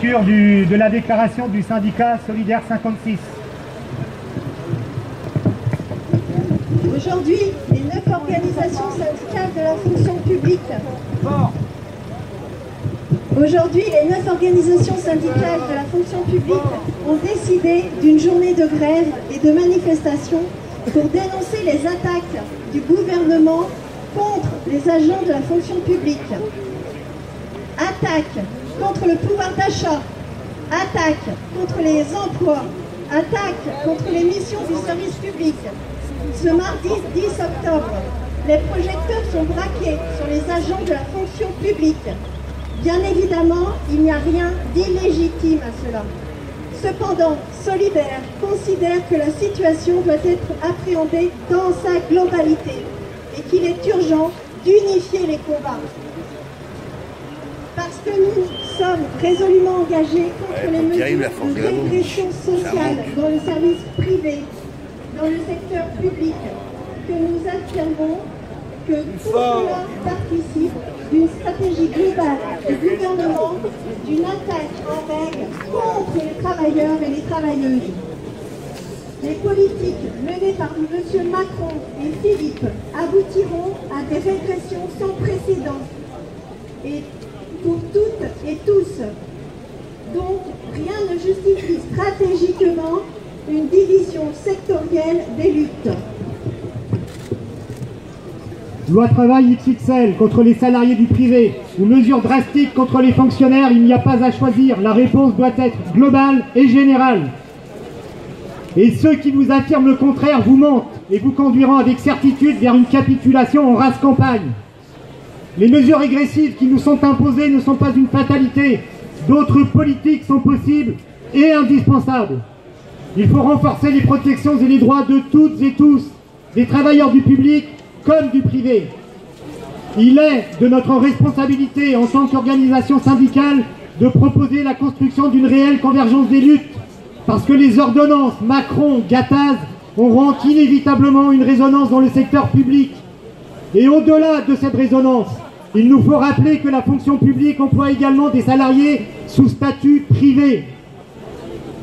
lecture de la déclaration du syndicat Solidaire 56. Aujourd'hui, les 9 organisations syndicales de la fonction publique ont décidé d'une journée de grève et de manifestation pour dénoncer les attaques du gouvernement contre les agents de la fonction publique. Attaques contre le pouvoir d'achat, attaques contre les emplois, attaques contre les missions du service public. Ce mardi 10 octobre, les projecteurs sont braqués sur les agents de la fonction publique. Bien évidemment, il n'y a rien d'illégitime à cela. Cependant, Solidaire considère que la situation doit être appréhendée dans sa globalité et qu'il est urgent d'unifier les combats. Parce que nous sommes résolument engagés contre les mesures de régression sociale dans le service privé, dans le secteur public, que nous affirmons que tout cela participe d'une stratégie globale du gouvernement, d'une attaque en règle contre les travailleurs et les travailleuses. Les politiques menées par M. Macron et Philippe aboutiront à des régressions sans précédent et pour toutes et tous. Donc, rien ne justifie stratégiquement une division sectorielle des luttes. Loi travail XXL contre les salariés du privé ou mesures drastiques contre les fonctionnaires, il n'y a pas à choisir. La réponse doit être globale et générale. Et ceux qui vous affirment le contraire vous mentent et vous conduiront avec certitude vers une capitulation en rase campagne. Les mesures régressives qui nous sont imposées ne sont pas une fatalité. D'autres politiques sont possibles et indispensables. Il faut renforcer les protections et les droits de toutes et tous, des travailleurs du public comme du privé. Il est de notre responsabilité en tant qu'organisation syndicale de proposer la construction d'une réelle convergence des luttes, parce que les ordonnances Macron-Gattaz auront inévitablement une résonance dans le secteur public. Et au-delà de cette résonance, il nous faut rappeler que la fonction publique emploie également des salariés sous statut privé.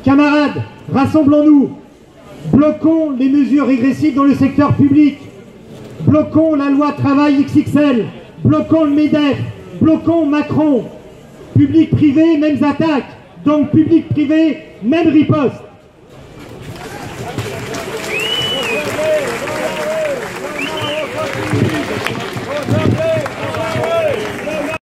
Camarades, rassemblons-nous, bloquons les mesures régressives dans le secteur public, bloquons la loi travail XXL, bloquons le MEDEF, bloquons Macron. Public-privé, mêmes attaques, donc public-privé, même riposte.